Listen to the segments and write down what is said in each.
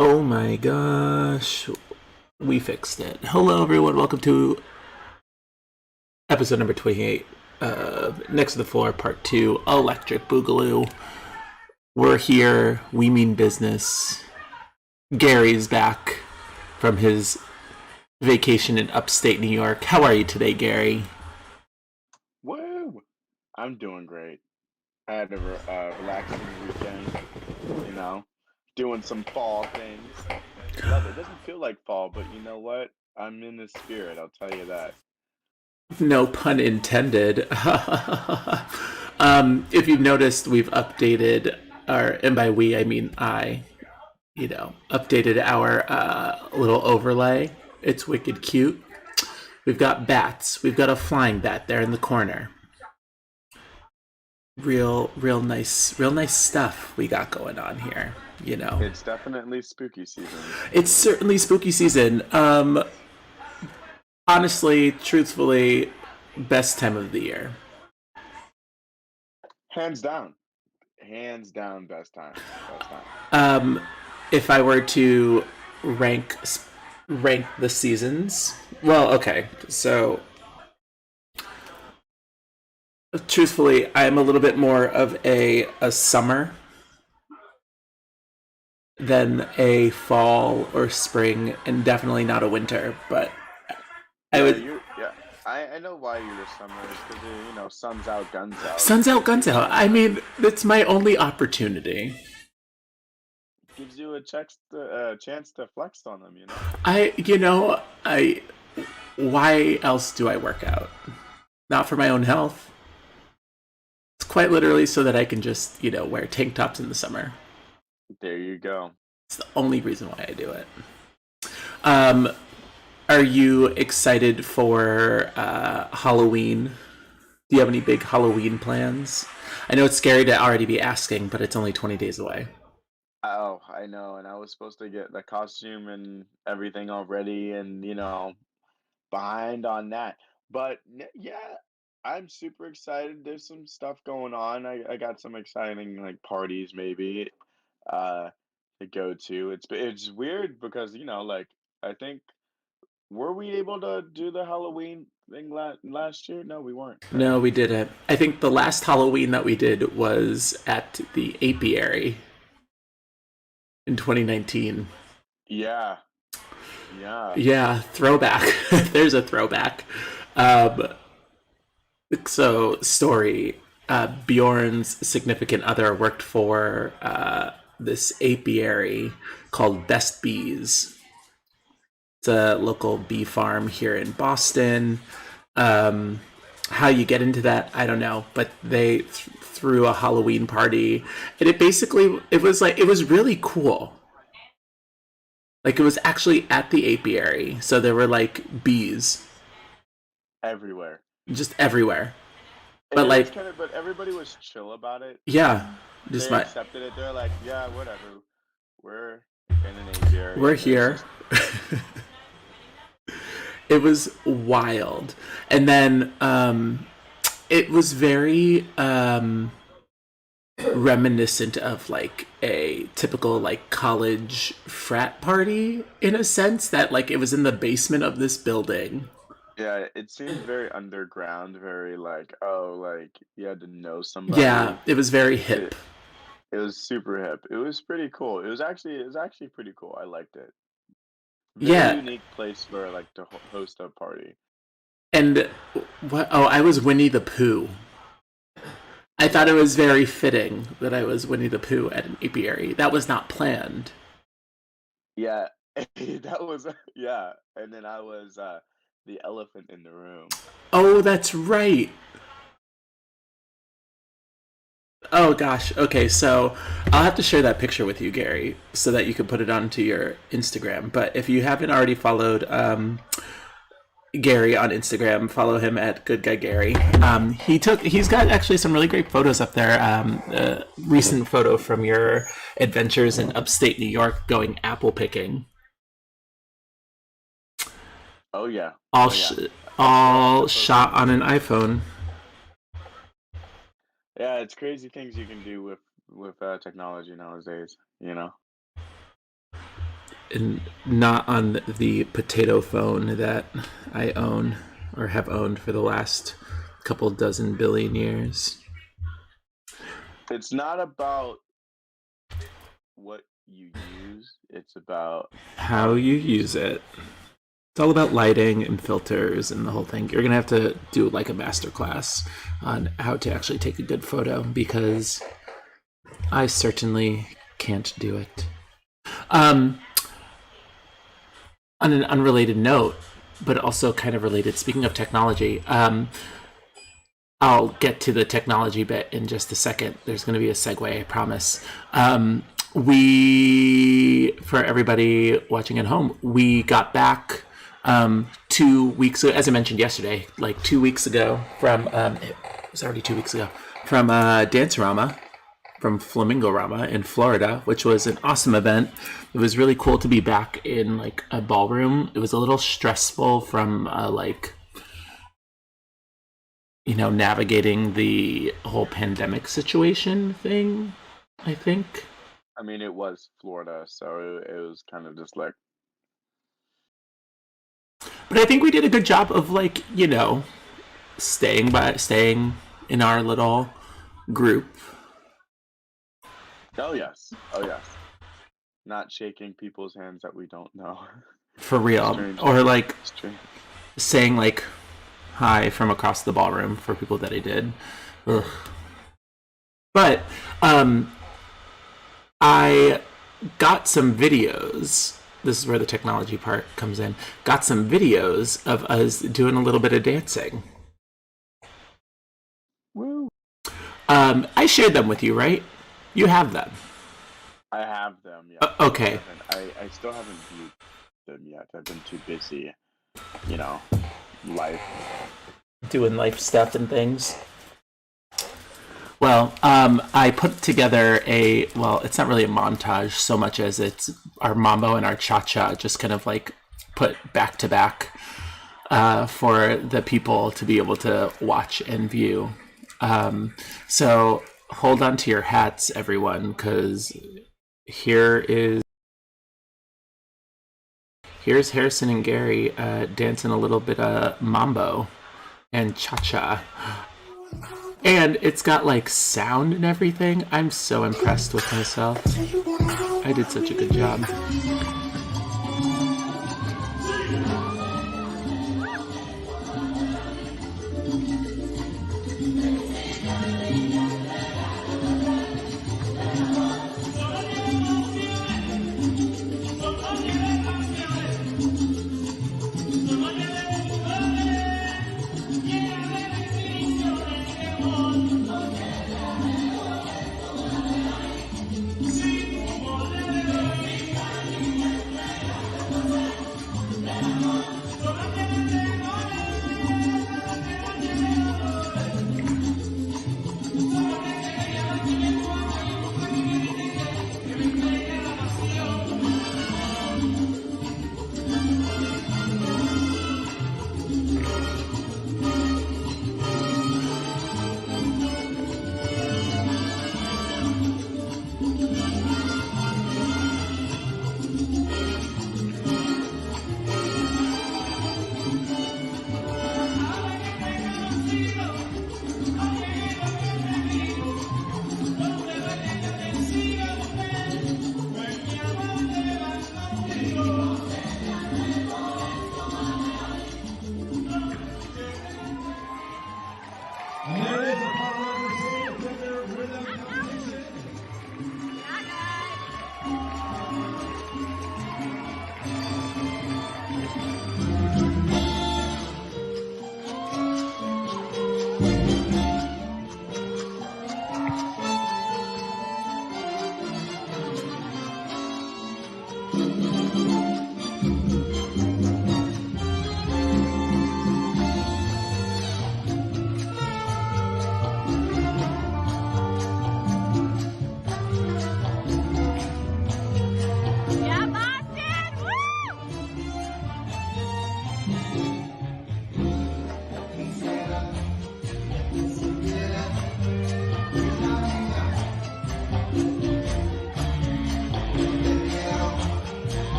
Oh my gosh. We fixed it. Hello, everyone. Welcome to episode number 28 of Next to the Floor, part 2, Electric Boogaloo. We're here. We mean business. Gary's back from his vacation in upstate New York. How are you today, Gary? Woo! I'm doing great. I had a relaxing weekend, you know, doing some fall things. Love it. Doesn't feel like fall, but you know what? I'm in the spirit, I'll tell you that. No pun intended. If you've noticed, we've updated our, and by we, I mean I, updated our little overlay. It's wicked cute. We've got bats. We've got a flying bat there in the corner. Real nice stuff we got going on here. You know, It's definitely spooky season. it's certainly spooky season. Honestly, truthfully, best time of the year. Hands down. Hands down, best time. Best time. Um, if I were to rank rank the seasons, well, okay. So, truthfully, I'm a little bit more of a summer than a fall or spring, and definitely not a winter. But I Yeah, would yeah. I know why you're the summer is because, sun's out, guns out. sun's out, It guns gives out. you, I mean, it's my only opportunity. gives you a chance to flex on them. I why else do I work out? Not for my own health. It's quite literally so that I can just, wear tank tops in the summer. There you go. It's the only reason why I do it. Um, are you excited for Halloween? Do you have any big Halloween plans? I know it's scary to already be asking, but it's only 20 days away. Oh, I know, and I was supposed to get the costume and everything already and, behind on that. But yeah, I'm super excited. There's some stuff going on. I got some exciting like parties maybe uh to go to. It's weird because, like I think were we able to do the Halloween thing last year? No, we weren't, right? No, we didn't. I think the last Halloween that we did was at the apiary in 2019. Yeah. Yeah. Yeah, throwback. There's a throwback. Um, so, story. Bjorn's significant other worked for this apiary called Best Bees. It's a local bee farm here in Boston. Um, how you get into that, I don't know, but they threw a Halloween party, and it was really cool. Like it was actually at the apiary, so there were like bees Everywhere. just everywhere. And But it was like, kind of, but everybody was chill about it. yeah, just They my accepted it. They're like, yeah, whatever. We're in an apiary, we're and there's here. just It was wild, and then it was very reminiscent of like a typical like college frat party in a sense that like it was in the basement of this building. yeah. It seemed very underground, very like oh, like you had to know Yeah, somebody. it was very It hip. it was super hip. It was pretty cool. It was actually pretty cool. I liked it. Very Yeah, unique place for like to host a party. and what? Oh, I was Winnie the Pooh. I thought it was very fitting that I was Winnie the Pooh at an apiary. That was not planned. Yeah, that was yeah. And then I was the elephant in the room. Oh, that's right. Oh gosh. Okay, so I'll have to share that picture with you, Gary, so that you can put it onto your Instagram. But if you haven't already followed Gary on Instagram, follow him at Good Guy Gary. He's got actually some really great photos up there. A recent photo from your adventures in upstate New York going apple picking, Oh yeah. all Oh yeah. I'll have all to post shot some on an pictures. iPhone. Yeah, it's crazy things you can do with technology nowadays. and not on the potato phone that I own or have owned for the last couple dozen billion years. It's not about what you use, it's about How how you you use use it. it. It's all about lighting and filters and the whole thing. You're gonna have to do like a master class on how to actually take a good photo because I certainly can't do it. Um, on an unrelated note, but also kind of related, speaking of technology, I'll get to the technology bit in just a second. There's going to be a segue, I promise. For everybody watching at home, we got back 2 weeks ago, as I mentioned yesterday, like 2 weeks ago from, it was already 2 weeks ago, from Dance-Rama, from Flamingo Rama in Florida, which was an awesome event. It was really cool to be back in like a ballroom. It was a little stressful from navigating the whole pandemic situation thing, I think. I mean, it was Florida, so it was kind of just like, But I think we did a good job of staying in our little group. oh yes, oh yes, not shaking people's hands that we don't know. For real. Or Strangers, like strange. saying like hi from across the ballroom for people that I did. Ugh. But I got some videos. This is where the technology part comes in. Got some videos of us doing a little bit of dancing. Woo! I shared them with you, right? You have them. I have them, yes. Okay. I still haven't viewed them yet. I've been too busy, you know, life. Doing life stuff and things. Well, I put together it's not really a montage so much as it's our mambo and our cha-cha just kind of like put back to back for the people to be able to watch and view. So hold on to your hats, everyone, because here's Harrison and Gary dancing a little bit of mambo and cha-cha. And it's got like sound and everything. I'm so impressed with myself. I did such a good job.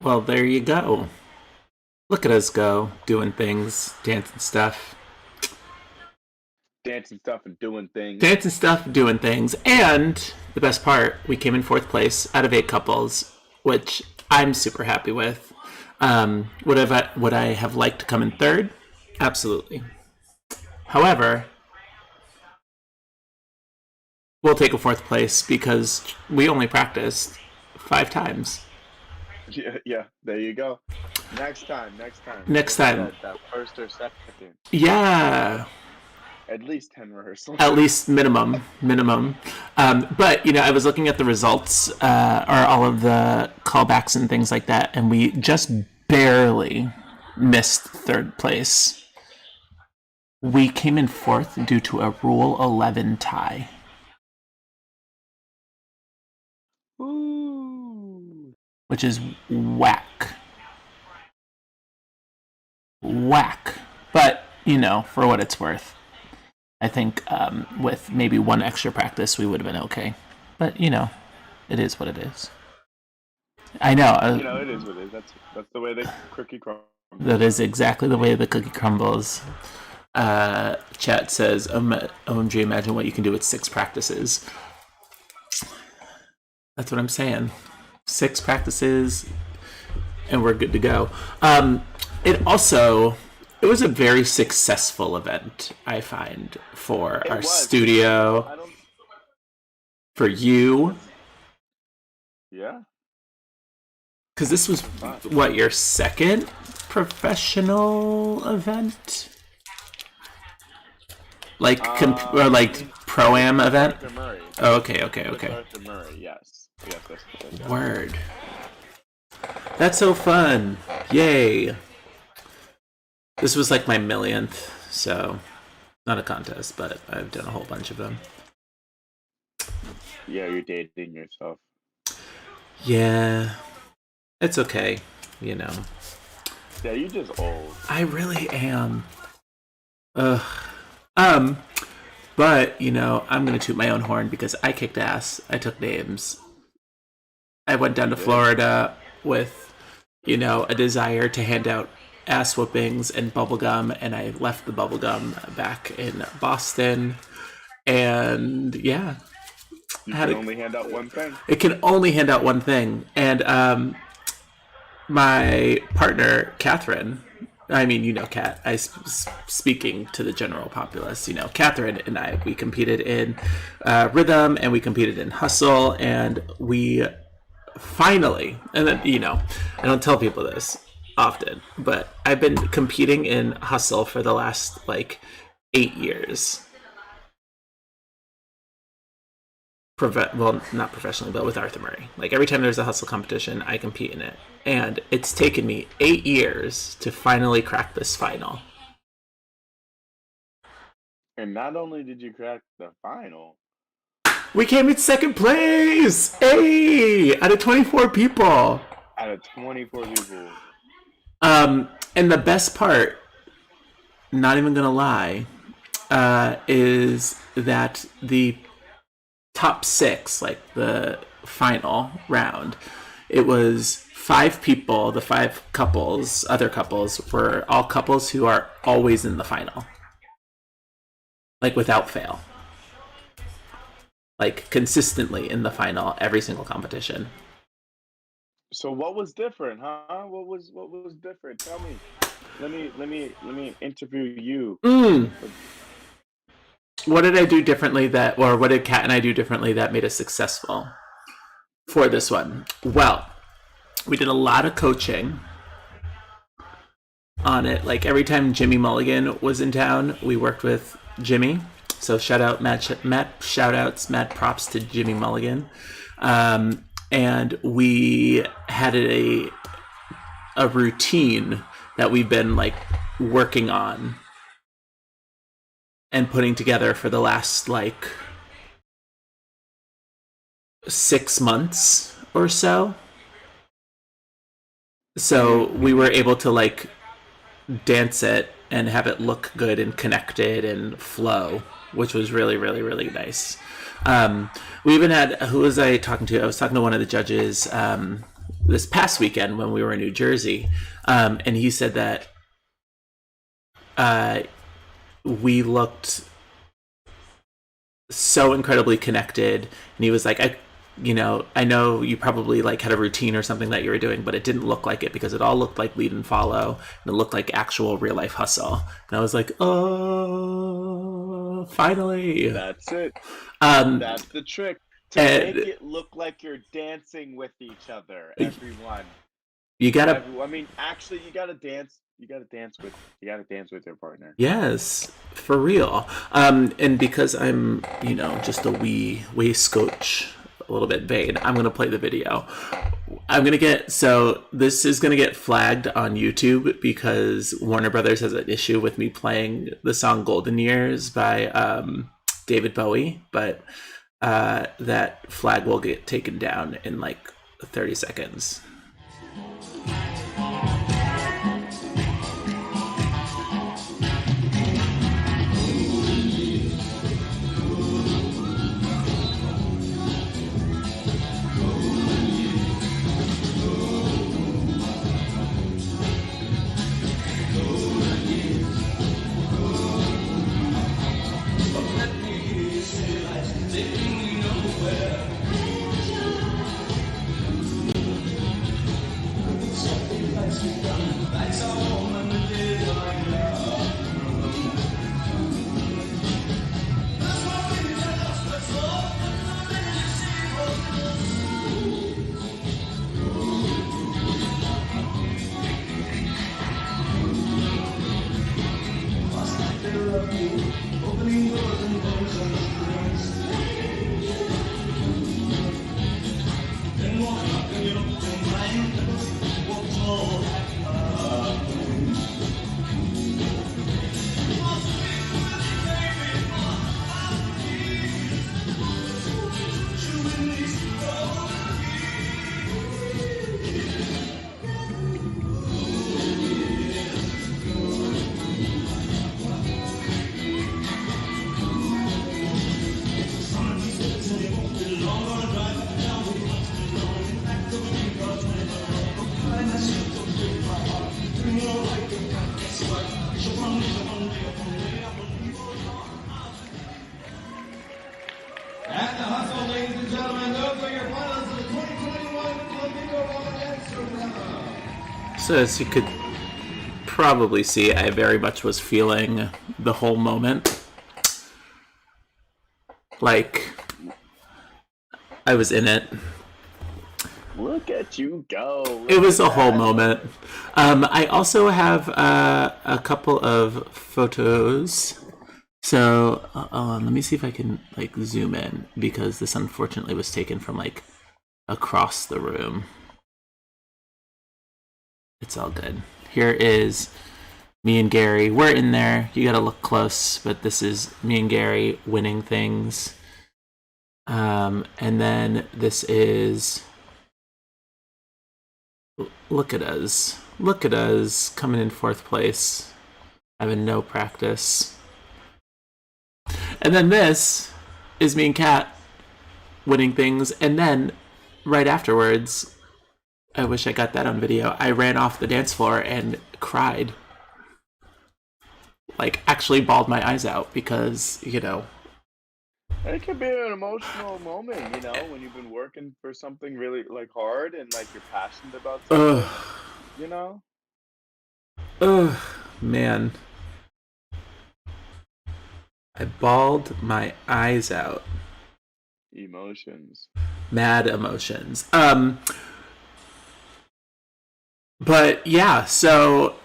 Well, there you go. Look at us go, doing things, dancing stuff. Dancing stuff and doing things. Dancing stuff, doing things. And the best part, we came in fourth place out of 8 couples, which I'm super happy with. Would I have liked to come in third? Absolutely. However, we'll take a fourth place because we only practiced 5 times. Yeah, there you go. Next time. Next time. That first or second. Yeah. At least 10 rehearsals. At least minimum. But, I was looking at the results, or all of the callbacks and things like that, and we just barely missed third place. We came in fourth due to a Rule 11 tie. Ooh. Which is whack. But, for what it's worth, I think with maybe one extra practice, we would have been okay. But, it is what it is. I know. It is what it is. That's the way the cookie crumbles. That is exactly the way the cookie crumbles. Chat says, OMG, imagine what you can do with 6 practices. That's what I'm saying. 6 practices, and we're good to go. It was a very successful event, I find, for our studio, for you. Yeah. Because this was, what, your second professional event? Like, or like pro-am event? Oh, okay. Arthur Murray, yes. Word. That's so fun. Yay. This was like my 1,000,000th, so not a contest, but I've done a whole bunch of them. Yeah, you're dating yourself. Yeah. It's okay, Yeah, you're just old. I really am. Ugh. But, I'm going to toot my own horn because I kicked ass. I took names. I went down to Florida with, a desire to hand out ass whoopings and bubblegum, and I left the bubblegum back in Boston. And, yeah. You can only hand out one thing. It can only hand out one thing. And my partner, Catherine, Kat, speaking to the general populace, Catherine and I, we competed in rhythm and we competed in hustle, and we finally, and then, I don't tell people this often, but I've been competing in hustle for the last, 8 years. Well, not professionally, but with Arthur Murray. Every time there's a hustle competition, I compete in it. And it's taken me 8 years to finally crack this final. And not only did you crack the final, we came in second place! Hey! Out of 24 people. And the best part, not even gonna lie, is that the top 6, the final round, it was 5 people. The 5 couples, other couples, were all couples who are always in the final, without fail, consistently in the final every single competition. So what was different, huh? What was different? Tell me. Let me interview you. What did I do differently what did Kat and I do differently that made us successful for this one? Well, we did a lot of coaching on it. Every time Jimmy Mulligan was in town, we worked with Jimmy. So shout out mad props to Jimmy Mulligan. And we had a routine that we've been working on and putting together for the last 6 months or so. So we were able to dance it and have it look good and connected and flow, which was really, really, really nice. We even had, who was I talking to? I was talking to one of the judges, this past weekend when we were in New Jersey, and he said that we looked so incredibly connected, and he was like, I know you probably like had a routine or something that you were doing, but it didn't look like it because it all looked like lead and follow, and it looked like actual real life hustle. And I was like, oh, finally. That's it. Um, That's the trick. To make and it look like you're dancing with each other, everyone. you gotta, Everyone. I mean, actually, you gotta dance. You gotta dance with your partner. yes, for real. And because I'm, just a wee waistcoach, a little bit vain, I'm gonna play the video. So this is gonna get flagged on YouTube because Warner Brothers has an issue with me playing the song "Golden Years" by David Bowie, but that flag will get taken down in like 30 seconds. So as you could probably see, I very much was feeling the whole moment. Like, I was in it. Look at you go. It was a whole moment. I also have a couple of photos. So, let me see if I can, like, zoom in, because this unfortunately was taken from, like, across the room. It's all good. Here is me and Gary. We're in there. You gotta look close, but this is me and Gary winning things. And then this is... Look at us. Look at us coming in 4th place. Having no practice. And then this is me and Kat winning things. And then, right afterwards... I wish I got that on video. I ran off the dance floor and cried. Like, actually bawled my eyes out because, It can be an emotional moment, when you've been working for something really like hard and like you're passionate about something, ugh, you know? man. I bawled my eyes out. Emotions. Mad emotions. But yeah, so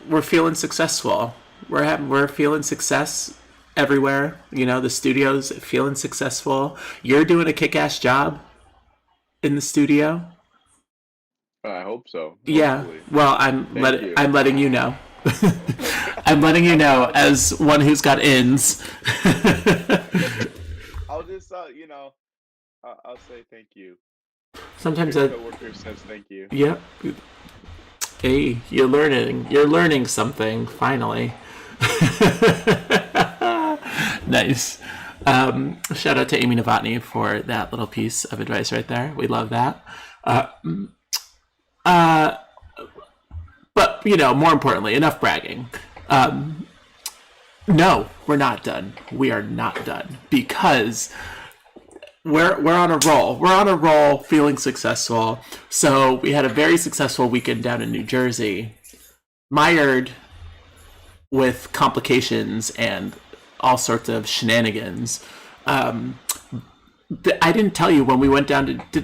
we're feeling successful. We're feeling success everywhere. The studio's feeling successful. You're doing a kick-ass job in the studio. I hope so. Yeah. Hopefully. Well, I'm letting you know. I'm letting you know as one who's got ins. I'll just, I'll say thank you. Sometimes Your coworker says thank you. Yep. Hey, you're learning something finally. Nice. Shout out to Amy Novotny for that little piece of advice right there. We love that. Uh, but more importantly, enough bragging. No, we're not done. We are not done because we're on a roll. We're on a roll, feeling successful. So we had a very successful weekend down in New Jersey, mired with complications and all sorts of shenanigans. I didn't tell you when we went down to.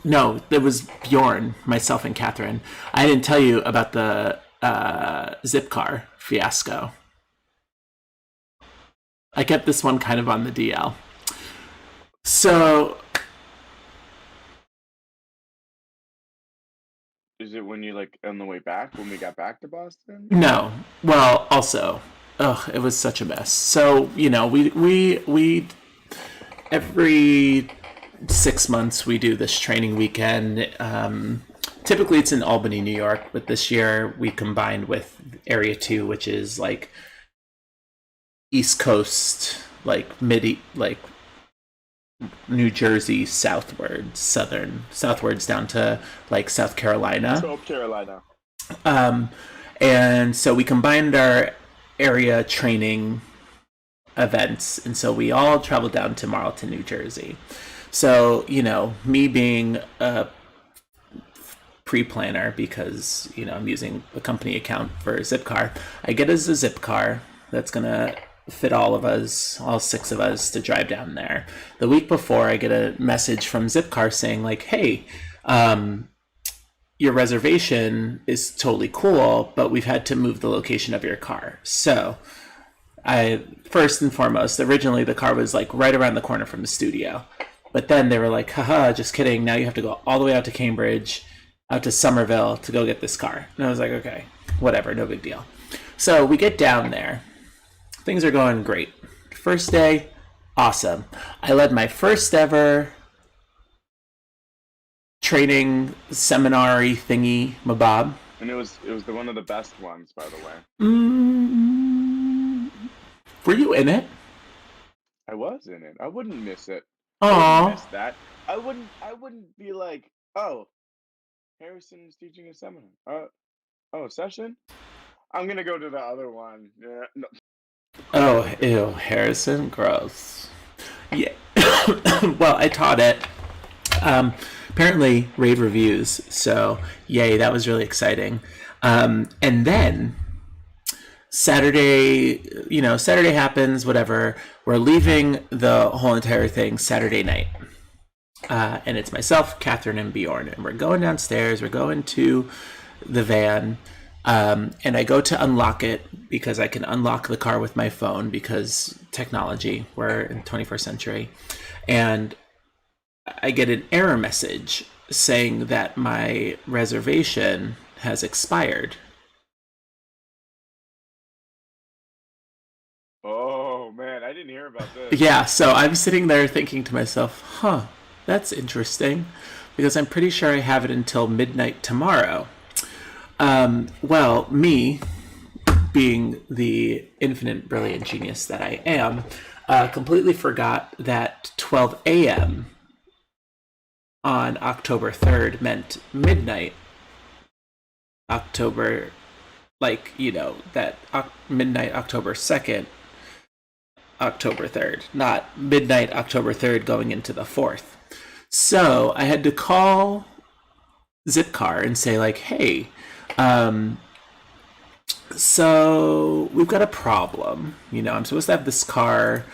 No, it was Bjorn, myself, and Catherine. I didn't tell you about the zip car fiasco. I kept this one kind of on the DL. So Is it when you like on the way back when we got back to Boston? no, well, also, it was such a mess. So we every 6 months we do this training weekend. Typically it's in Albany, New York, but this year we combined with Area 2, which is like East Coast, like like New Jersey southwards down to like South Carolina. South Carolina. Um, and so we combined our area training events, and so we all traveled down to Marlton, New Jersey. So me being a pre-planner because I'm using a company account for Zipcar, I get us a Zipcar that's gonna fit all of us, all six of us, to drive down there. The week before, I get a message from Zipcar saying like, "Hey, your reservation is totally cool, but we've had to move the location of your car." So I first and foremost, originally the car was like right around the corner from the studio, but then they were like, "Haha, just kidding. Now you have to go all the way out to Cambridge, out to Somerville to go get this car." And I was like, "Okay, whatever, no big deal." So we get down there. Things are going great. First day, awesome. I led my first ever training seminar-y thingy, mabob. And it was the one of the best ones, by the way. Mm, were you in it? I was in it. I wouldn't miss it. I wouldn't Aw. miss that. I wouldn't be like, oh, Harrison is teaching a seminar. Oh, session? I'm gonna go to the other one. Yeah, no, I'm Oh, joking. ew, Harrison, gross. Yeah. Well, I taught it. Apparently, rave reviews. So, yay, that was really exciting. And then Saturday, Saturday happens, whatever. We're leaving the whole entire thing Saturday night. And it's myself, Catherine, and Bjorn. And we're going downstairs. We're going to the van. And I go to unlock it because I can unlock the car with my phone because technology, we're in the 21st century. And I get an error message saying that my reservation has expired. Oh man, I didn't hear about this. Yeah, so I'm sitting there thinking to myself, huh, that's interesting because I'm pretty sure I have it until midnight tomorrow. Well, me, being the infinite brilliant genius that I am, completely forgot that 12 a.m. on October 3rd meant midnight October, like, that midnight October 2nd, October 3rd, not midnight October 3rd going into the 4th. So I had to call Zipcar and say, like, hey, um, so we've got a problem. I'm supposed to have this car.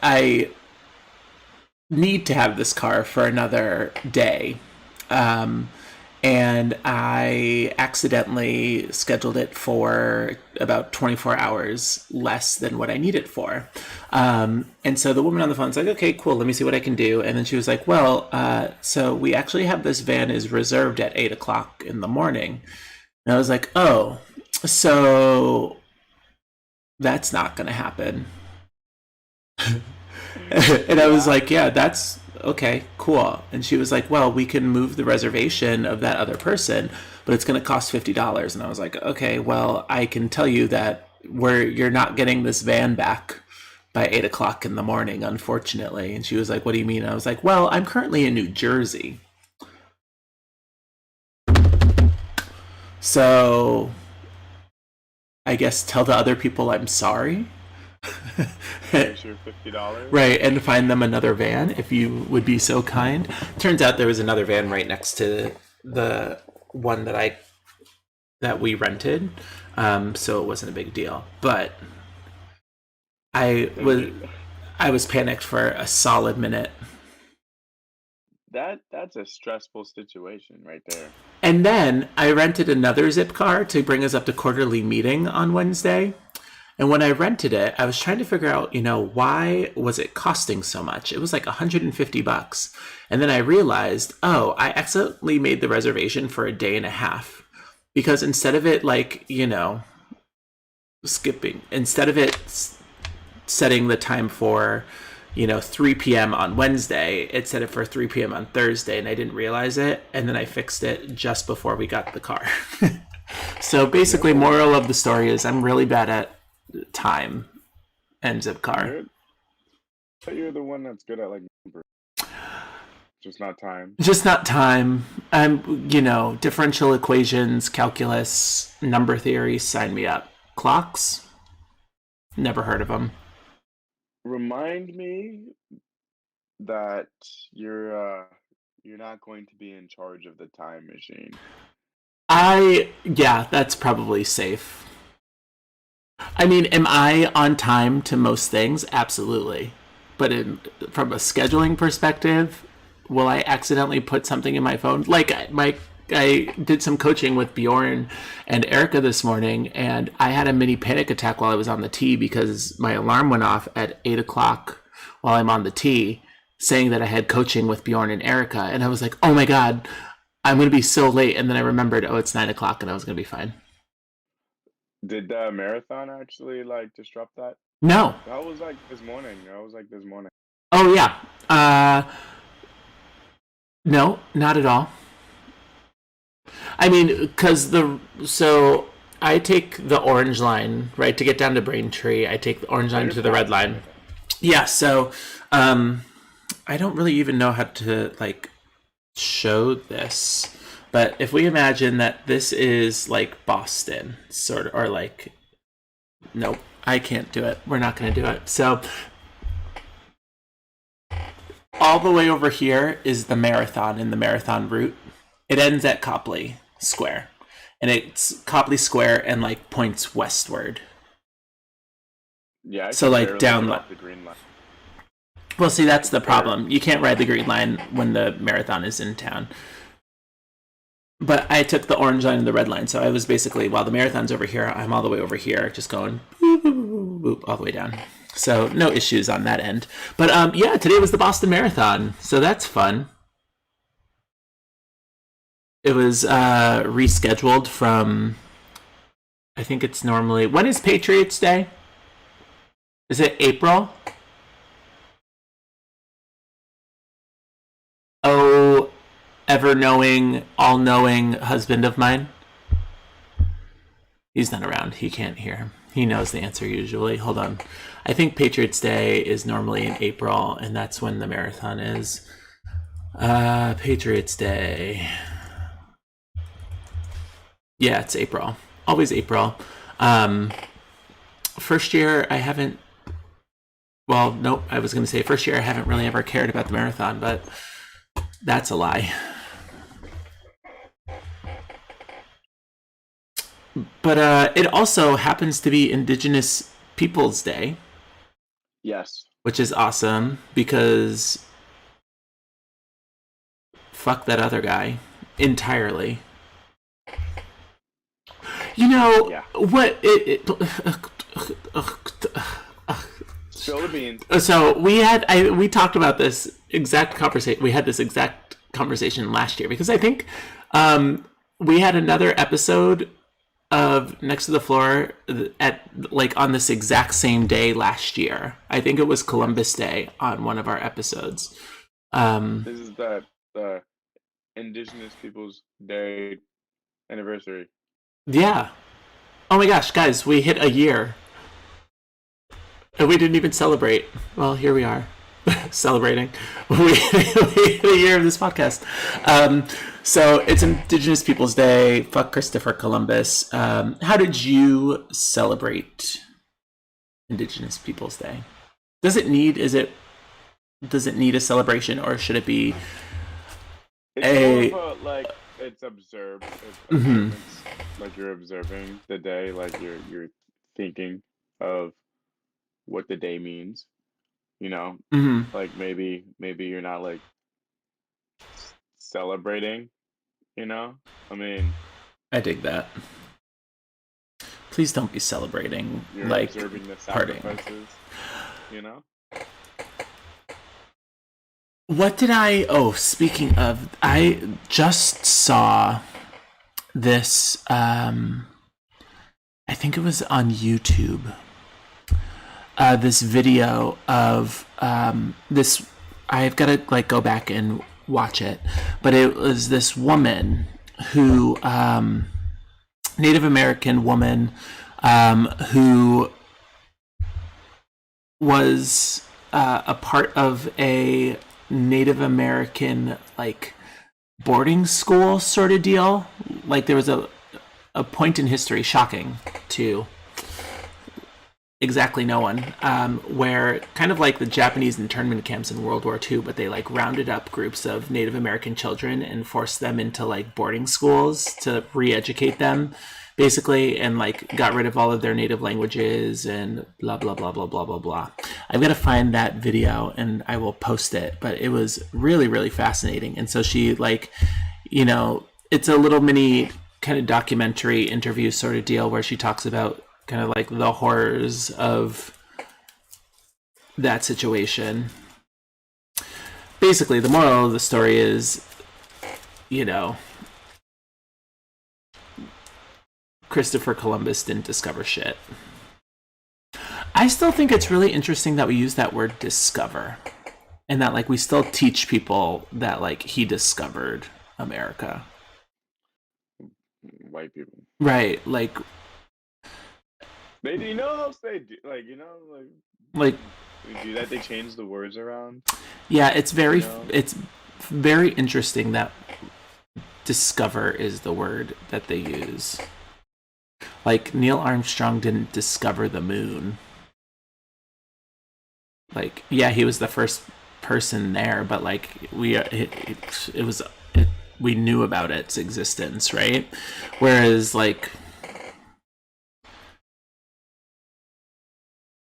I need to have this car for another day. Um, and I accidentally scheduled it for about 24 hours less than what I need it for. And so the woman on the phone's like, okay, cool, let me see what I can do. And then she was like, well, so we actually have this van is reserved at 8 o'clock in the morning. And I was like, oh, so that's not going to happen. And I was Yeah. like, yeah, that's okay, cool. And she was like, well, we can move the reservation of that other person, but it's going to cost $50. And I was like, okay, well, I can tell you that you're not getting this van back by 8 o'clock in the morning, unfortunately. And she was like, what do you mean? And I was like, well, I'm currently in New Jersey. So I guess tell the other people I'm sorry. Here's your $50. Right, and find them another van if you would be so kind. Turns out there was another van right next to the one that we rented, so it wasn't a big deal. But I So was did I was panicked for a solid minute. that's a stressful situation right there. And then I rented another zip car to bring us up to quarterly meeting on Wednesday. And when I rented it, I was trying to figure out, why was it costing so much? It was like $150. And then I realized, oh, I accidentally made the reservation for a day and a half. Because instead of it instead of it setting the time for 3 p.m. on Wednesday, it set it for 3 p.m. on Thursday, and I didn't realize it, and then I fixed it just before we got the car. So basically, No, moral of the story is I'm really bad at time and zip car. you're the one that's good at like numbers, just not time. Just not time. Differential equations, calculus, number theory, sign me up. Clocks? Never heard of them. Remind me that you're not going to be in charge of the time machine. Yeah, that's probably safe. I mean, am I on time to most things? Absolutely. But from a scheduling perspective, will I accidentally put something in my phone? Like I did some coaching with Bjorn and Erica this morning, and I had a mini panic attack while I was on the tee because my alarm went off at 8 o'clock while I'm on the tee, saying that I had coaching with Bjorn and Erica, and I was like, oh my god, I'm going to be so late. And then I remembered, oh, it's 9 o'clock, and I was going to be fine. Did the marathon actually like disrupt that? No. That was like this morning. That was like this morning. Oh yeah. No, not at all. I mean, I take the orange line, right, to get down to Braintree. I take the orange Oh, line you're to the red fast and line. everything. Yeah, so um, I don't really even know how to like show this, but if we imagine that this is like Boston, sort of, or like, nope, I can't do it. We're not going to do it. So all the way over here is the marathon and the marathon route. It ends at Copley Square. And it's Copley Square and like points westward. Yeah, I So can like barely get down. off the green line. Well, see, I that's can the barely. problem. You can't ride the green line when the marathon is in town. But I took the orange line and the red line, so I was basically, while the marathon's over here, I'm all the way over here, just going boop, boop, boop, boop, all the way down. So no issues on that end. But yeah, today was the Boston Marathon, so that's fun. It was rescheduled from, I think it's normally, when is Patriots Day? Is it April? Oh, ever knowing, all knowing husband of mine. He's not around. He can't hear. He knows the answer usually. Hold on. I think Patriots Day is normally in April, and that's when the marathon is. Patriots Day. Yeah, it's April. Always April. Um, First year, I haven't. Well, nope. I was going to say first year, I haven't really ever cared about the marathon, but that's a lie. But it also happens to be Indigenous Peoples Day, Yes. which is awesome because fuck that other guy entirely. You know Yeah. what? Spill the beans. So we talked about this exact conversation. We had this exact conversation last year because I think we had another episode of Next to the Floor at like on this exact same day last year. I think it was Columbus Day on one of our episodes. This is the Indigenous Peoples Day anniversary. Yeah. Oh my gosh, guys, we hit a year and we didn't even celebrate. Well, here we are. celebrating the year of this podcast. Um, so it's Indigenous Peoples Day. Fuck Christopher Columbus. How did you celebrate Indigenous Peoples Day? Does it need? Does it need a celebration, or should it be It's more of a? a like it's it's Mm-hmm, observance. Like you're observing the day, like you're thinking of what the day means, you know? mm-hmm. Like maybe you're not like celebrating, you know? I mean, I dig that. Please don't be celebrating you're like observing the partying. sacrifices, you know? What did I? Oh, speaking of, I just saw this. I think it was on YouTube. This video of this. I've got to like go back and watch it, but it was this woman who, Native American woman, who was a part of a Native American like boarding school sort of deal. Like there was a point in history, shocking to exactly no one, where kind of like the Japanese internment camps in World War II, but they like rounded up groups of Native American children and forced them into like boarding schools to re-educate them, basically, and like got rid of all of their native languages and blah blah blah blah blah blah blah. I've got to find that video and I will post it, but it was really really fascinating. And so she like, it's a little mini kind of documentary interview sort of deal where she talks about kind of like the horrors of that situation. Basically, the moral of the story is, you know, Christopher Columbus didn't discover shit. I still think it's really interesting that we use that word discover and that like we still teach people that like he discovered America. White people. Right, like They do, you know how they do, like they do that. They change the words around. yeah, You know, it's very interesting that discover is the word that they use. Like Neil Armstrong didn't discover the moon. Like yeah, he was the first person there, but like it was we knew about its existence, right? Whereas like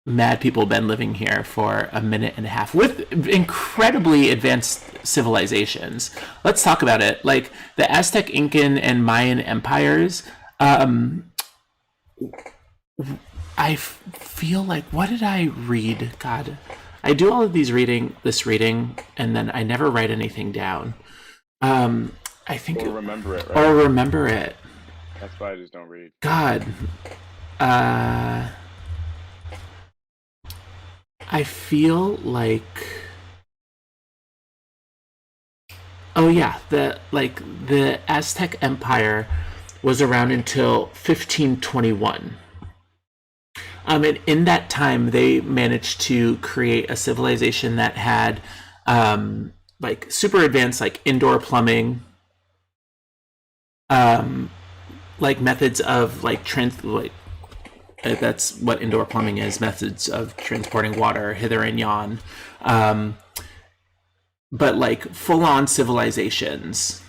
mad people been living here for a minute and a half with incredibly advanced civilizations. Let's talk about it. Like the Aztec, Incan, and Mayan empires. Um, feel like what did I read? God, I do all of this reading, and then I never write anything down. Um, I think, or remember it, or right? remember it. That's why I just don't read. God, uh, I feel like oh yeah, the Aztec Empire was around until 1521. And in that time, they managed to create a civilization that had like super advanced like indoor plumbing, um, like methods of like that's what indoor plumbing is, methods of transporting water hither and yon, um, but like full on civilizations.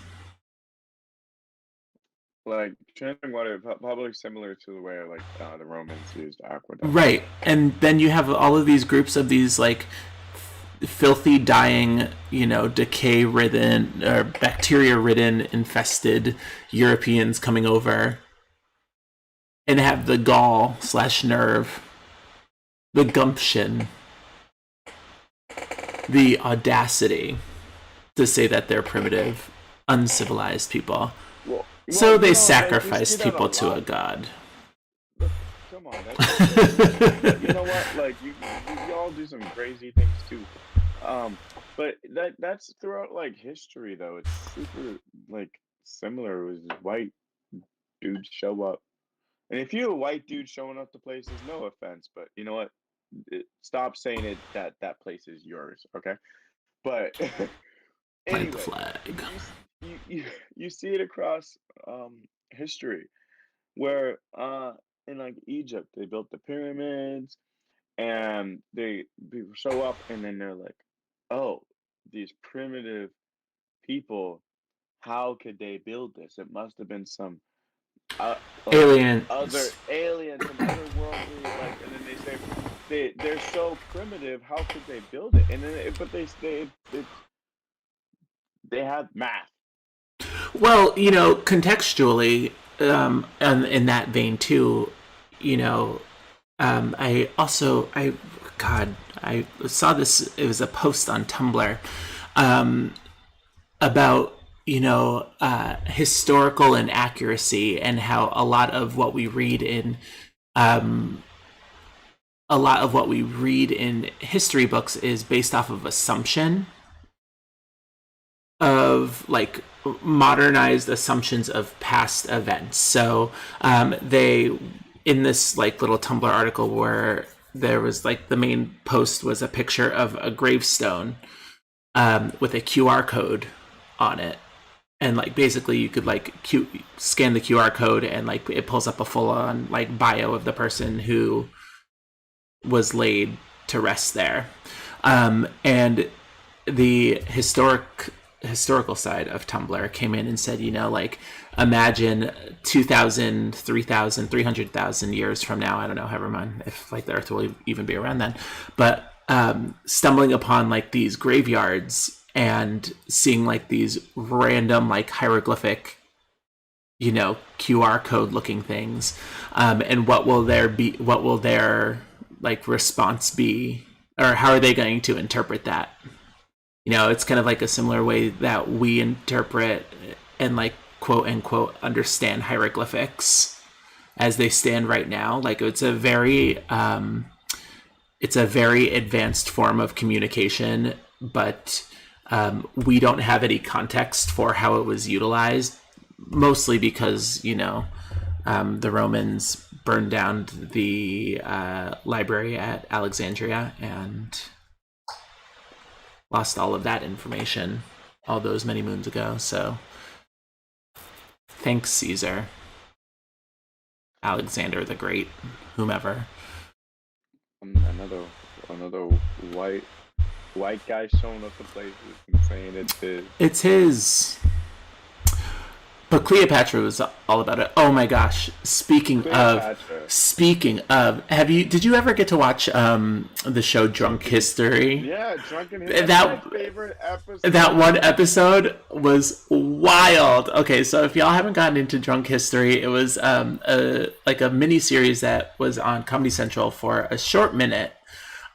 Like transferring water, probably similar to the way the Romans used aqueducts. Right. And then you have all of these groups of these like filthy, dying, decay ridden or bacteria ridden, infested Europeans coming over and have the gall slash nerve, the gumption, the audacity to say that they're primitive, uncivilized people. Well, So they we see sacrifice that a people to a lot. god. Look, come on, that's crazy. You know what? Like you all do some crazy things too. But that's throughout like history though. It's super like similar. It was just white dudes show up. And if you're a white dude showing up to places, no offense, but you know what? stop saying it that that place is yours, okay? But Plant the anyway, flag. you see it across history where in like Egypt they built the pyramids and they people show up and then they're like, oh, these primitive people, how could they build this? It must have been some uh, like other Aliens. alien, some otherworldly, like, and then they say they're so primitive. How could they build it? And then, but they had math. Well, contextually, and in that vein too, you know, God, I saw this. It was a post on Tumblr about historical inaccuracy and how a lot of what we read in history books is based off of assumption of like modernized assumptions of past events. So they in this like little Tumblr article where there was like the main post was a picture of a gravestone with a QR code on it, and like basically you could like scan the QR code and like it pulls up a full on like bio of the person who was laid to rest there. And the historical side of Tumblr came in and said, like imagine 2,000, 3,000, 300,000 years from now. I don't know, however many, if like the Earth will even be around then. But stumbling upon like these graveyards and seeing like these random like hieroglyphic QR code looking things, and what will their like response be, or how are they going to interpret that? It's kind of like a similar way that we interpret and like quote unquote understand hieroglyphics as they stand right now. Like it's a very advanced form of communication, but we don't have any context for how it was utilized, mostly because the Romans burned down the library at Alexandria and lost all of that information all those many moons ago. So thanks, Caesar, Alexander the Great, whomever. Another another white guy showing up to places and saying it's his. It's his. But Cleopatra was all about it. Oh my gosh! Cleopatra. Did you ever get to watch the show Drunk History? Yeah, Drunken History. That's my That favorite that episode. one episode was wild. Okay, so if y'all haven't gotten into Drunk History, it was like a mini series that was on Comedy Central for a short minute.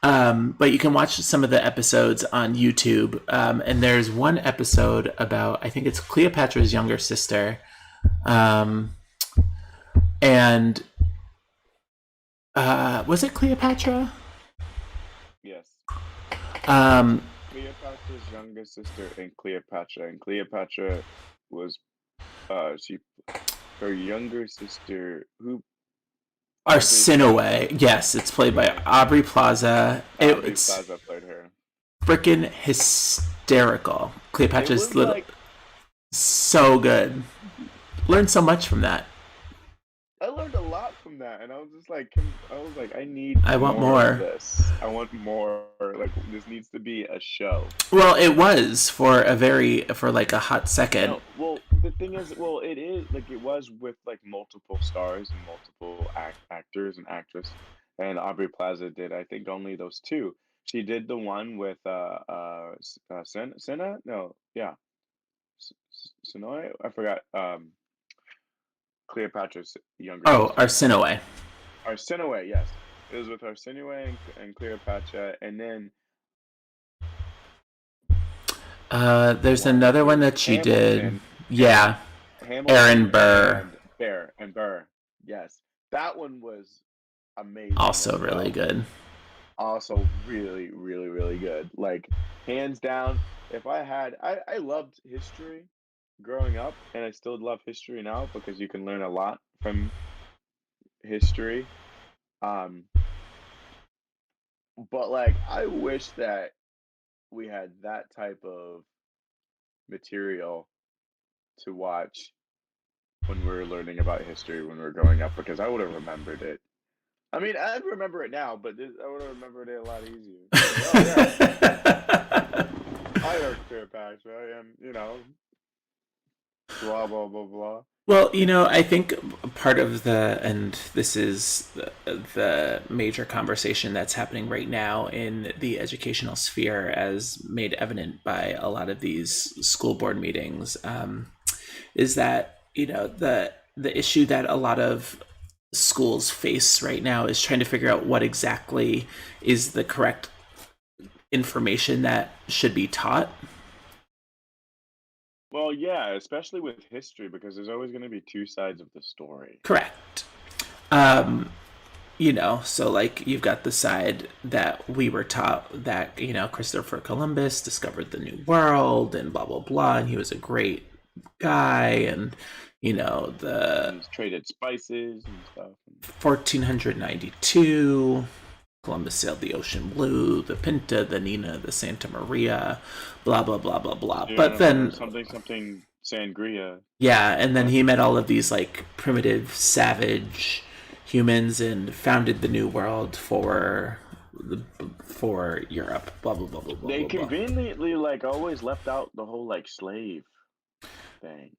But you can watch some of the episodes on YouTube. And there's one episode about, I think it's Cleopatra's younger sister. And was it Cleopatra? Yes. It's Um, Cleopatra's younger sister and Cleopatra was she her younger sister who Aubrey Plaza. Arsinoe. Yes, it's played by Yeah, Aubrey Plaza. Aubrey It's Plaza played her. freaking hysterical. It Cleopatra's was little, like so good. Learned so much from that. I learned a lot from that, and I was just like, I was like, I need I want more of more. this. I want more. Like, this needs to be a show. Well, it was for like a hot second. No, well, the thing is, well, it is like it was with like multiple stars and multiple actors and actress, and Aubrey Plaza did, I think, only those two. She did the one with Senna? No, yeah, Sonoy. I forgot. Cleopatra's younger Oh, sister. Arsinoe. Arsinoe, yes. It was with Arsinoe and Cleopatra, and then There's one with another one the that she did. Hamilton and Yeah, Aaron Hamilton Burr. and Burr. Yes, that one was amazing Also as really well. good. Also, really, really, really good. Like hands down. If I loved history growing up, and I still love history now because you can learn a lot from history. Um, but like I wish that we had that type of material to watch when we were learning about history when we were growing up because I would have remembered it. I mean, I'd remember it now, but I would have remembered it a lot easier. Like, oh yeah, I know Cleopatra, and blah blah blah blah. Well, I think part of and this is the major conversation that's happening right now in the educational sphere, as made evident by a lot of these school board meetings, is that the issue that a lot of schools face right now is trying to figure out what exactly is the correct information that should be taught. Well, yeah, especially with history because there's always going to be two sides of the story. Correct. So like you've got the side that we were taught that, Christopher Columbus discovered the new world and blah blah blah, and he was a great guy, and the He's traded spices and stuff. 1492 Columbus sailed the ocean blue, the Pinta, the Nina, the Santa Maria, blah blah blah blah blah. But then Something something sangria. yeah, and then he met all of these like primitive, savage humans and founded the new world for Europe. Blah blah blah blah blah They blah blah. conveniently like always left out the whole like slave thing,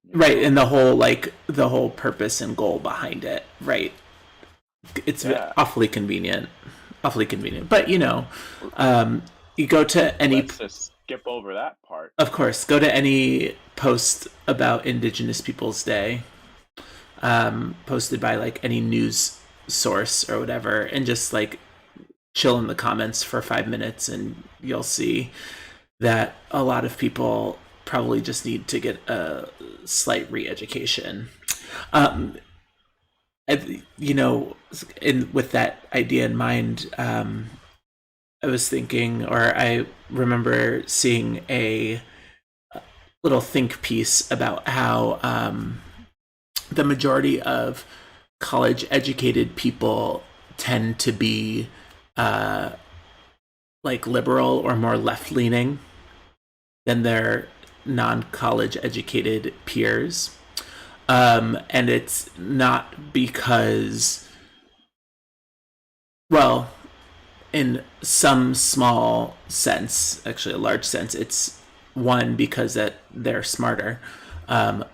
you Right, know? and the whole purpose and goal behind it. Right, it's Yeah. awfully convenient, awfully convenient. But you go to any, Let's just skip over that part. of course, go to any post about Indigenous Peoples Day, posted by like any news source or whatever, and just like chill in the comments for 5 minutes, and you'll see that a lot of people probably just need to get a slight re-education. Um, with that idea in mind, I was thinking, or I remember seeing a little think piece about how the majority of college educated people tend to be uh, like liberal or more left leaning than their non college educated peers. And it's not because, well, in some small sense, actually a large sense, it's one because that they're smarter,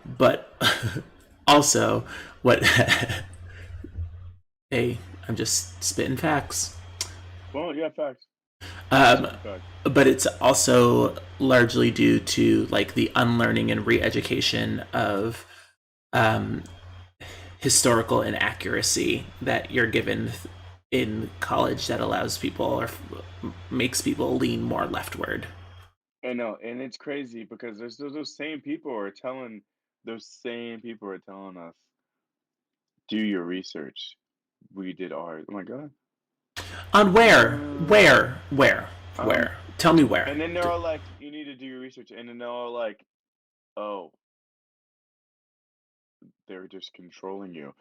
but also what hey, I'm just spitting facts. Well, yeah, facts. Um, Absolute facts. but it's also largely due to like the unlearning and re-education of um, historical inaccuracy that you're given in college that allows people or makes people lean more leftward. I know, and it's crazy because those same people are telling those same people are telling us, do your research. We did ours. Oh my God. On where, Uh, where, where, um, where? Tell me where. and then they're all like, you need to do your research. And then they're all like, oh, they're just controlling you.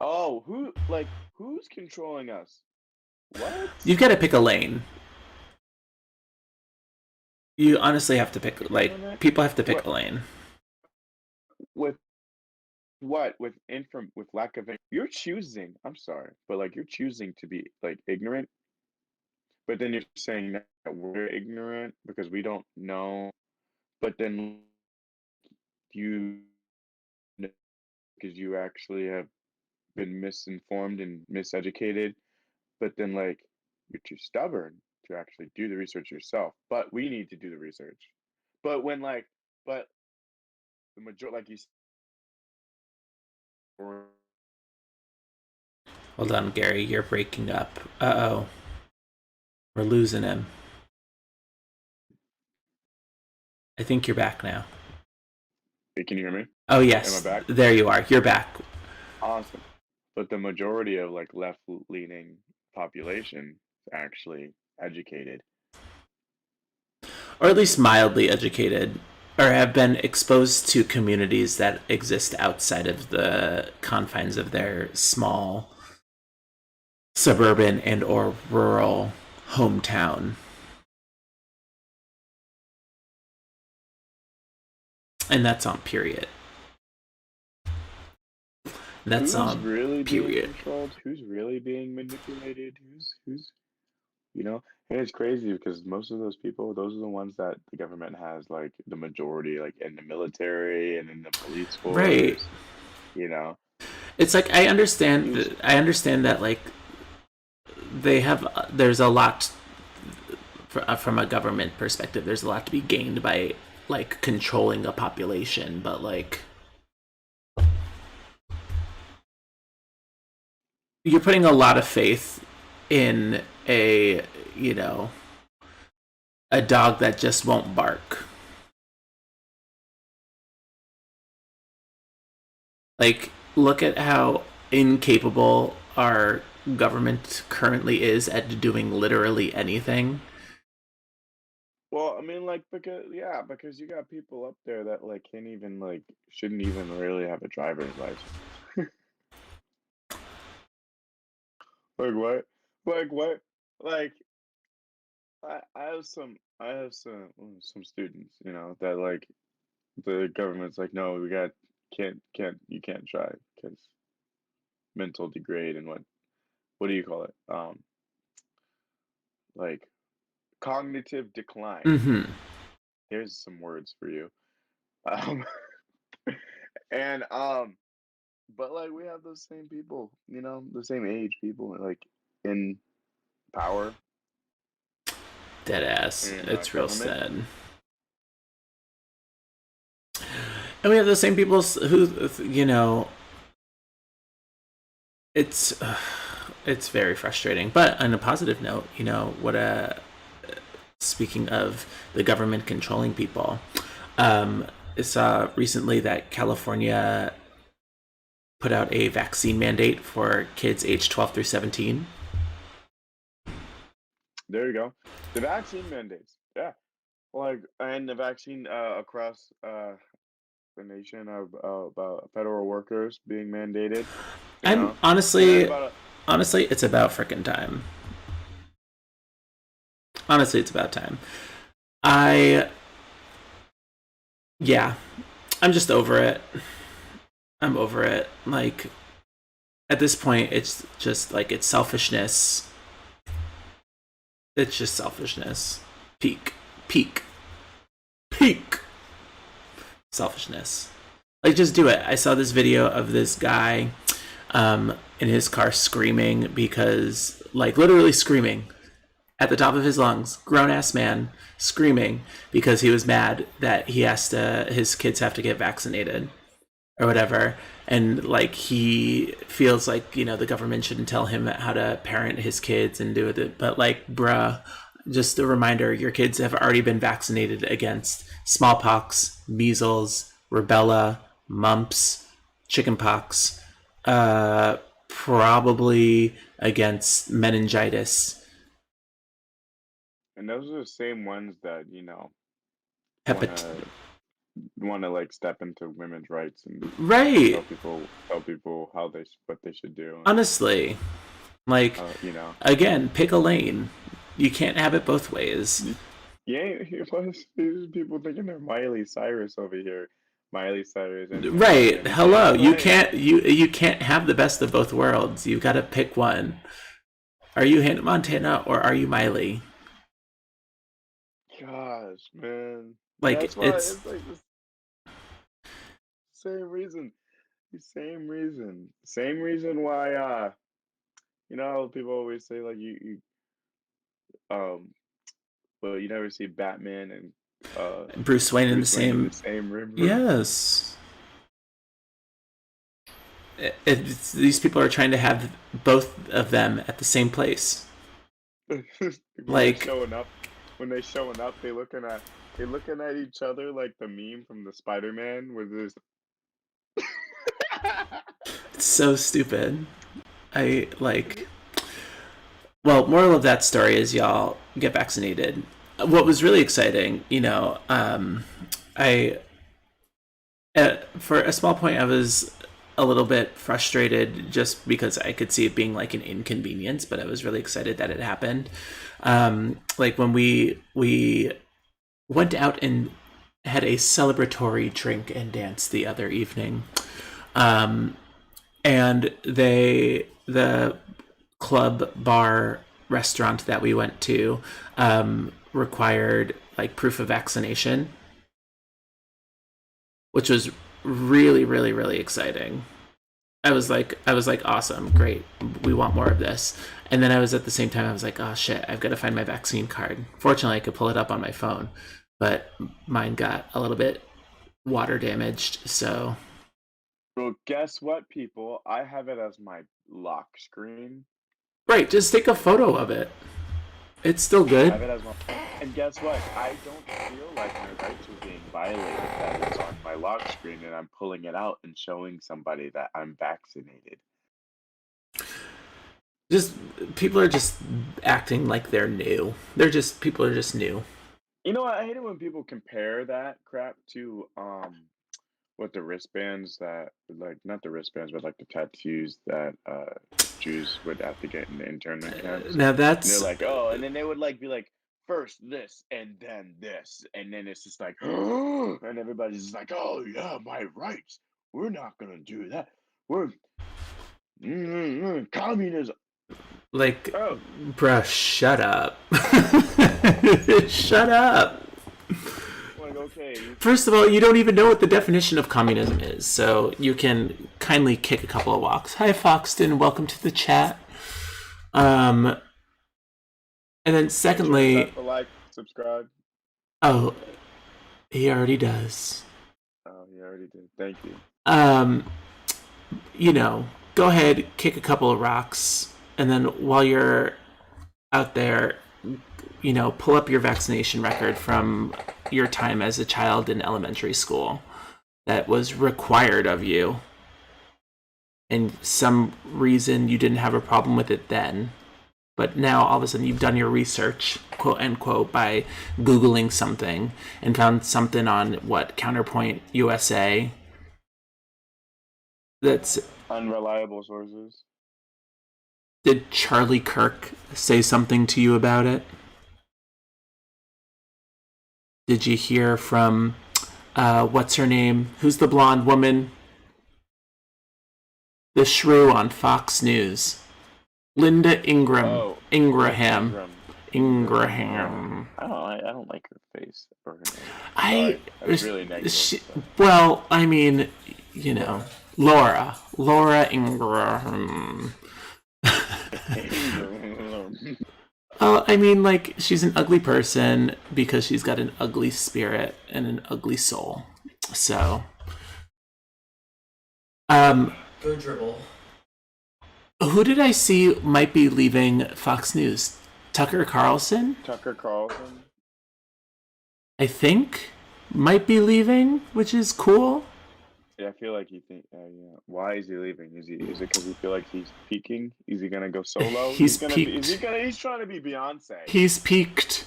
Oh, who's controlling us? What? You've got to pick a lane. You honestly have to pick, like, Controlling it? people have to pick What a lane. with what? With lack of you're choosing. I'm sorry, but like you're choosing to be like ignorant, but then you're saying that we're ignorant because we don't know. But then you know because you actually have been misinformed and miseducated, but then like you're too stubborn to actually do the research yourself. But we need to do the research. But when like but the majority like you said, Hold on, Gary, you're breaking up. Uh-oh, we're losing him. I think you're back now. hey, can you hear me? Oh, Am I yes, back? there you are. You're back. Awesome. But the majority of like left leaning population is actually educated. Or at least mildly educated, or have been exposed to communities that exist outside of the confines of their small suburban and or rural hometown. And that's on period. That's Who's on really being period. controlled? Who's really being manipulated? Who's you know? And it's crazy because most of those people, those are the ones that the government has like the majority, like in the military and in the police Right. force. You know, It's like I understand who's that like they have there's a lot from a government perspective. There's a lot to be gained by like controlling a population, but like you're putting a lot of faith in a you know a dog that just won't bark. Like, look at how incapable our government currently is at doing literally anything. well, I mean, like because yeah, because you got people up there that like can't even like shouldn't even really have a driver's license. Like what? Like what? Like I have some students, you know, that like the government's like, no, we got can't you can't drive because mental degrade and what do you call it? Like cognitive decline. Mm-hmm. Here's some words for you. Um, and but like we have those same people, you know, the same age people like in power Dead ass. in It's real government. sad. And we have the same people who, it's it's very frustrating. But on a positive note, what a speaking of the government controlling people, I saw recently that California put out a vaccine mandate for kids aged 12 through 17. There you go. The vaccine mandates. Yeah. Like and the vaccine across the nation of about federal workers being mandated, you I'm know. And then honestly, about honestly, it's about freaking time. Honestly, it's about time. I, yeah, I'm just over it. I'm over it. Like, at this point, it's just like, it's selfishness. It's just selfishness. Peak. Peak. Peak. Selfishness. Like, just do it. I saw this video of this guy in his car screaming because, like, literally screaming at the top of his lungs, grown ass man screaming because he was mad that his kids have to get vaccinated or whatever. And like he feels like, the government shouldn't tell him how to parent his kids and do it. But like, bruh, just a reminder, your kids have already been vaccinated against smallpox, measles, rubella, mumps, chickenpox, probably against meningitis. and those are the same ones that, you know, Hepat- wanna wanna like step into women's rights and right. tell people what they should do and Honestly, like, you know. again, pick a lane. You can't have it both ways. Yeah, these people thinking they're Miley Cyrus over here. Miley Cyrus and Right. Hello. Hannah Montana. You can't have the best of both worlds. You got to pick one. Are you Hannah Montana or are you Miley? Gosh, man. Like That's why it's it's like the same reason. The same reason. Same reason why you know people always say like you but you never see Batman and Bruce Wayne in the Bruce Wayne in the same. same room. Yes. These people are trying to have both of them at the same place. when they're Like, showing up they looking at each other like the meme from the Spider-Man where there's it's so stupid. I like. Well, moral of that story is y'all get vaccinated. What was really exciting, I for a small point, I was a little bit frustrated just because I could see it being like an inconvenience, but I was really excited that it happened. Like when we went out and had a celebratory drink and dance the other evening, and the club bar restaurant that we went to required like proof of vaccination, which was really really really exciting. I was like, awesome, great, we want more of this. And then I was at the same time, I was like, oh shit, I've got to find my vaccine card. Fortunately, I could pull it up on my phone, but mine got a little bit water damaged. So Well, guess what, people? I have it as my lock screen. right, just take a photo of it. It's still I have good. it as my. And guess what? I don't feel like my rights are being violated that it's on my lock screen and I'm pulling it out and showing somebody that I'm vaccinated. Just people are just acting like they're new. They're just people are just new. You know what? I hate it when people compare that crap to what the wristbands that like not the wristbands but like the tattoos that Jews would have to get in the internment camps. Now And they're that's like, oh, and then they would like be like, first this and then this, and then it's just like, and everybody's just like, oh yeah, my rights. We're not gonna do that. We're communism. like, Oh, bruh, shut up. Shut up. like okay, First of all, you don't even know what the definition of communism is, so you can kindly kick a couple of walks. Hi, Foxton. Welcome to the chat. Um, and then make sure to secondly, tap the like, subscribe. oh, he already does. Oh, you already did. Thank you. Um, you know, go ahead, kick a couple of rocks, and then while you're out there, pull up your vaccination record from your time as a child in elementary school that was required of you, and some reason you didn't have a problem with it then. But now all of a sudden you've done your research, quote unquote, by Googling something and found something on what Counterpoint USA that's. Unreliable sources. Did Charlie Kirk say something to you about it? Did you hear from what's her name? Who's the blonde woman? The shrew on Fox News. Linda Ingram. Oh, Ingraham. Ingram. Ingraham. I don't like her face or her name. I. Sorry, that's really negative. Well, I mean, Laura. Laura Ingraham. I mean, like, she's an ugly person because she's got an ugly spirit and an ugly soul. So, Go dribble. who did I see might be leaving Fox News? Tucker Carlson, Tucker Carlson. I think, might be leaving, which is cool. Yeah, I feel like he think. Yeah. Why is he leaving? Is it because he feel like he's peaking? Is he gonna go solo? He's gonna peaked. Be, is he gonna? He's trying to be Beyonce. He's peaked.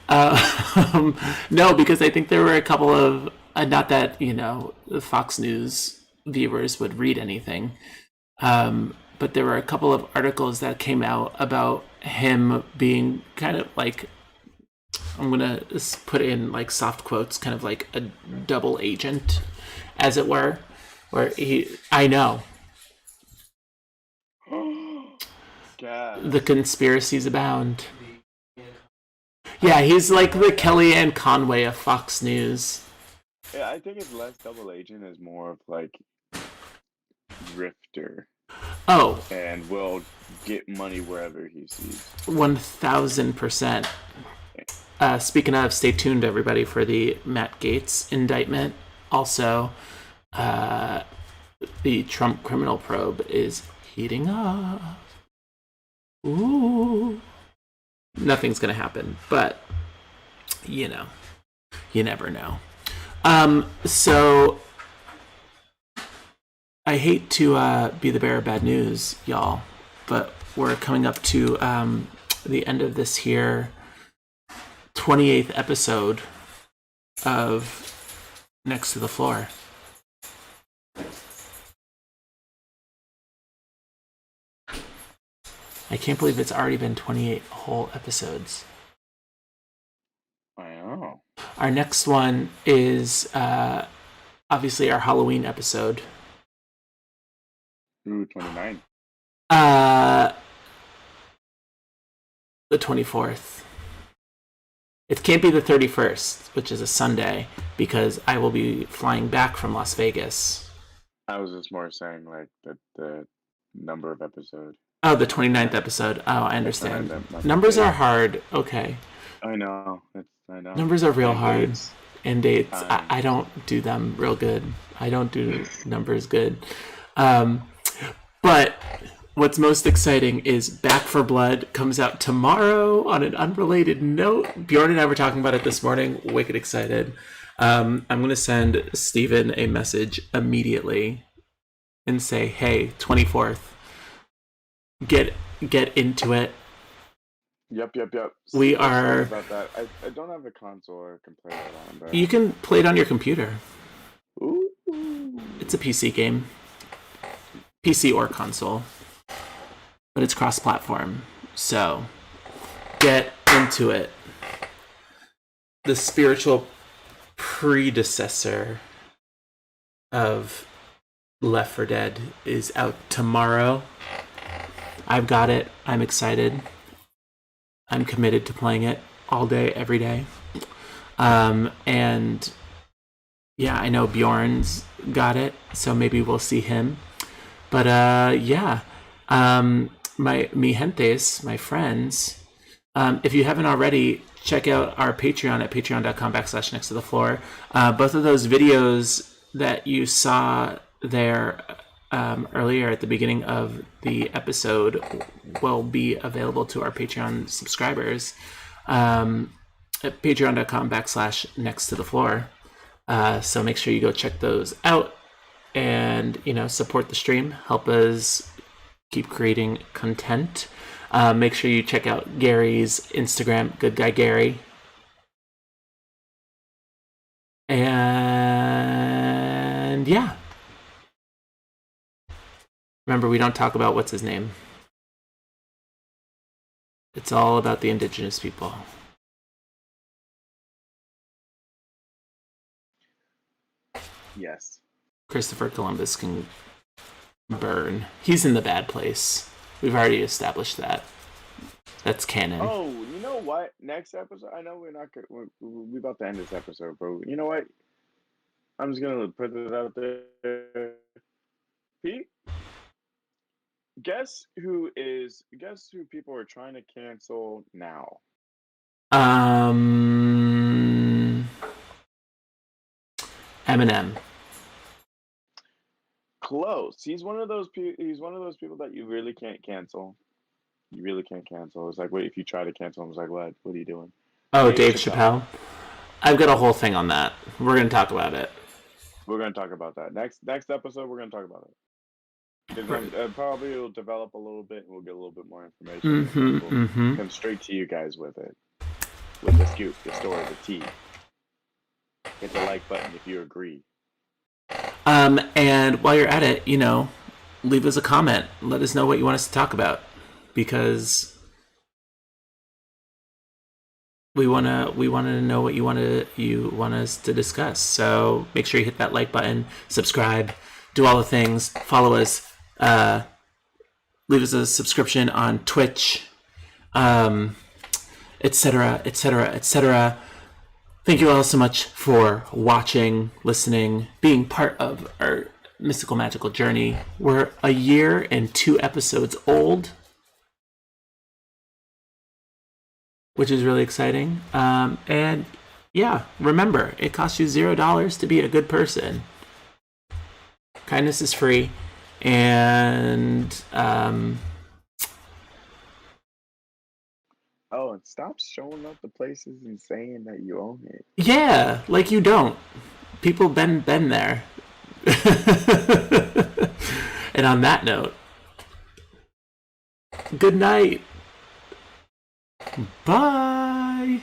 No, because I think there were a couple of not that the Fox News viewers would read anything, but there were a couple of articles that came out about him being kind of like, I'm gonna put in like soft quotes, kind of like a double agent, as it were, where I know God. the conspiracies abound. Yeah, he's like the Kellyanne Conway of Fox News. Yeah, I think it's less double agent, is more of like drifter, Oh, and will get money wherever he sees. 1000%. Speaking of, stay tuned, everybody, for the Matt Gaetz indictment. Also, the Trump criminal probe is heating up. Ooh. Nothing's going to happen, but, you never know. So, I hate to be the bearer of bad news, y'all, but we're coming up to the end of this here 28th episode of Next to the Floor. I can't believe it's already been 28 whole episodes. I know. Our next one is obviously our Halloween episode. Ooh, 29. The 24th. It can't be the 31st, which is a Sunday, because I will be flying back from Las Vegas. I was just more saying like the number of episodes. Oh, the 29th episode. Oh, I understand. Not Numbers are hard. Okay. I know. I know. Numbers are real hard. Dates. And dates. Time. I don't do them real good. I don't do numbers good. But what's most exciting is Back for Blood comes out tomorrow. On an unrelated note, Bjorn and I were talking about it this morning. Wicked excited. I'm going to send Steven a message immediately and say, hey, 24th, get into it. Yep. We are about that. I don't have a console or can play that on, but you can play it on your computer. Ooh. It's a PC game. PC or console. But it's cross-platform. So, get into it. The spiritual predecessor of Left 4 Dead is out tomorrow. I've got it. I'm excited. I'm committed to playing it all day, every day. And yeah, I know Bjorn's got it, so maybe we'll see him. But yeah, mi gentes, my friends, if you haven't already, check out our Patreon at patreon.com/next to the floor. Both of those videos that you saw there earlier at the beginning of the episode will be available to our Patreon subscribers at patreon.com/next to the floor. So make sure you go check those out and, support the stream. Help us keep creating content. Make sure you check out Gary's Instagram, Good Guy Gary. And yeah. Remember, we don't talk about what's his name. It's all about the indigenous people. Yes. Christopher Columbus can burn. He's in the bad place. We've already established that. That's canon. Oh, you know what? Next episode, I know we're about to end this episode, but you know what? I'm just gonna put it out there. Pete, guess who people are trying to cancel now? Eminem. Close. He's one of those people that you really can't cancel. You really can't cancel. It's like, wait, if you try to cancel him, it's like, what? What are you doing? Oh, Dave Chappelle. I've got a whole thing on that. We're gonna talk about it. We're gonna talk about that next episode. We're gonna talk about it. Probably it'll develop a little bit, and we'll get a little bit more information. We'll come straight to you guys with it, with the scoop, the story, the tea. Hit the like button if you agree. And while you're at it, leave us a comment. Let us know what you want us to talk about, because we wanna know what you want us to discuss. So make sure you hit that like button, subscribe, do all the things, follow us, leave us a subscription on Twitch, etc., etc., etc. Thank you all so much for watching, listening, being part of our mystical magical journey. We're a year and 2 episodes old, which is really exciting. And yeah, remember, it costs you $0 to be a good person. Kindness is free. And oh, and stop showing up the places and saying that you own it. Yeah, like you don't. People been there. And on that note, good night. Bye.